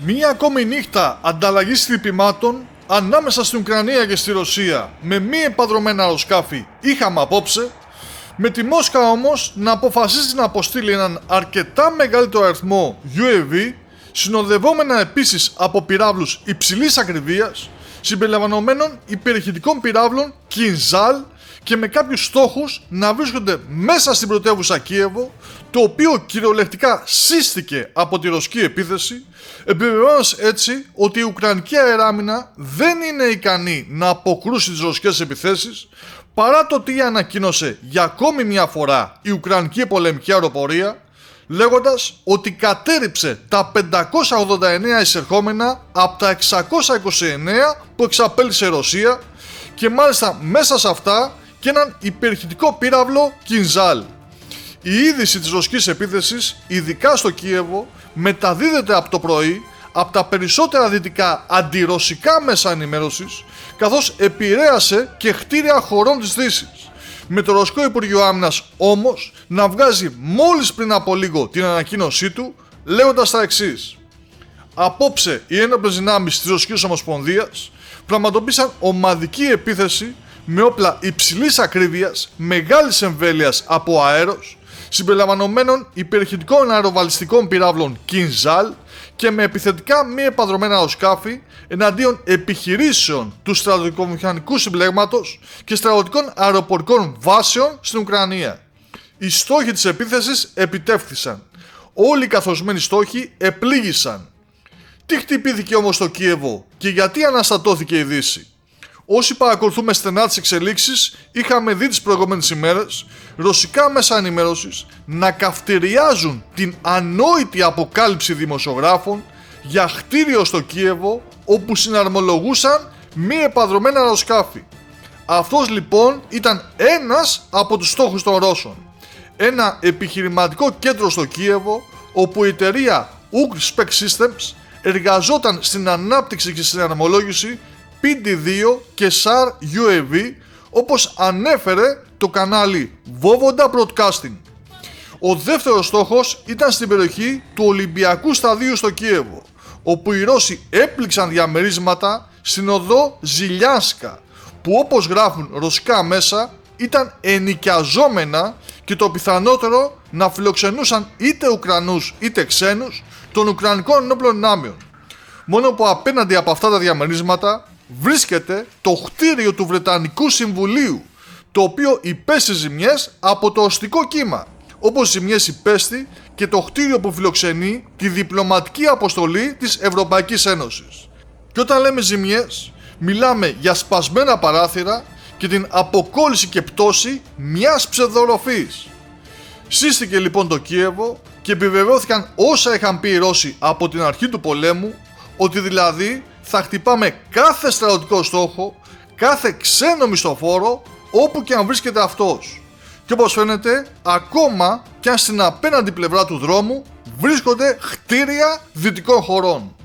Μία ακόμη νύχτα ανταλλαγής χτυπημάτων ανάμεσα στην Ουκρανία και στη Ρωσία με μη επαδρομένα αεροσκάφη είχαμε απόψε, με τη Μόσχα όμως να αποφασίσει να αποστείλει έναν αρκετά μεγαλύτερο αριθμό UAV, συνοδευόμενα επίσης από πυράβλους υψηλής ακριβίας, συμπεριλαμβανομένων υπερηχητικών πυράβλων Kinzhal, και με κάποιους στόχους να βρίσκονται μέσα στην πρωτεύουσα Κίεβο, το οποίο κυριολεκτικά σύστηκε από τη ρωσική επίθεση, επιβεβαιώνοντας έτσι ότι η Ουκρανική αεράμινα δεν είναι ικανή να αποκρούσει τις ρωσικές επιθέσεις, παρά το ότι ανακοίνωσε για ακόμη μια φορά η Ουκρανική πολεμική αεροπορία, λέγοντας ότι κατέρριψε τα 589 εισερχόμενα από τα 629 που εξαπέλυσε η Ρωσία, και μάλιστα μέσα σε αυτά και έναν υπερηχητικό πύραυλο Kinzhal. Η είδηση της ρωσικής επίθεσης, ειδικά στο Κίεβο, μεταδίδεται από το πρωί από τα περισσότερα δυτικά αντιρωσικά μέσα ενημέρωσης, καθώς επηρέασε και κτίρια χωρών της Δύσης, με το Ρωσικό Υπουργείο Άμυνας όμως να βγάζει μόλις πριν από λίγο την ανακοίνωσή του, λέγοντας τα εξής: απόψε οι ένοπλες δυνάμεις της Ρωσικής Ομοσπονδίας πραγματοποίησαν ομαδική επίθεση με όπλα υψηλής ακρίβειας, μεγάλης εμβέλειας από αέρος, συμπεριλαμβανομένων υπερηχητικών αεροβαλιστικών πυράβλων Kinzhal και με επιθετικά μη επαδρομένα αεροσκάφη εναντίον επιχειρήσεων του στρατιωτικομηχανικού συμπλέγματος και στρατιωτικών αεροπορικών βάσεων στην Ουκρανία. Οι στόχοι της επίθεσης επιτεύχθησαν. Όλοι οι καθορισμένοι στόχοι επλήγησαν. Τι χτυπήθηκε όμως στο Κίεβο και γιατί αναστατώθηκε η Δύση? Όσοι παρακολουθούμε στενά τις εξελίξεις, είχαμε δει τις προηγούμενες ημέρες ρωσικά μέσα ενημέρωσης να καυτηριάζουν την ανόητη αποκάλυψη δημοσιογράφων για κτίριο στο Κίεβο όπου συναρμολογούσαν μη επαδρομένα αεροσκάφη. Αυτός λοιπόν ήταν ένας από τους στόχους των Ρώσων. Ένα επιχειρηματικό κέντρο στο Κίεβο όπου η εταιρεία Uk-Spec Systems εργαζόταν στην ανάπτυξη και συναρμολόγηση PD-2 και SAR UAV, όπως ανέφερε το κανάλι Vovoda Broadcasting. Ο δεύτερος στόχος ήταν στην περιοχή του Ολυμπιακού Σταδίου στο Κίεβο, όπου οι Ρώσοι έπληξαν διαμερίσματα στην οδό Ζιλιάνσκα, που όπως γράφουν ρωσικά μέσα ήταν ενοικιαζόμενα και το πιθανότερο να φιλοξενούσαν είτε Ουκρανούς είτε ξένους των Ουκρανικών ενόπλων δυνάμεων. Μόνο που απέναντι από αυτά τα διαμερίσματα βρίσκεται το κτίριο του Βρετανικού Συμβουλίου, το οποίο υπέστη ζημιές από το οστικό κύμα, όπως ζημιές υπέστη και το κτίριο που φιλοξενεί τη διπλωματική αποστολή της Ευρωπαϊκής Ένωσης. Και όταν λέμε ζημιές, μιλάμε για σπασμένα παράθυρα και την αποκόλληση και πτώση μιας ψευδοροφής. Σύστηκε λοιπόν το Κίεβο και επιβεβαιώθηκαν όσα είχαν πει οι Ρώσοι από την αρχή του πολέμου, ότι δηλαδή θα χτυπάμε κάθε στρατιωτικό στόχο, κάθε ξένο μισθοφόρο, όπου και αν βρίσκεται αυτός. Και όπως φαίνεται, ακόμα και αν στην απέναντι πλευρά του δρόμου βρίσκονται κτίρια δυτικών χωρών.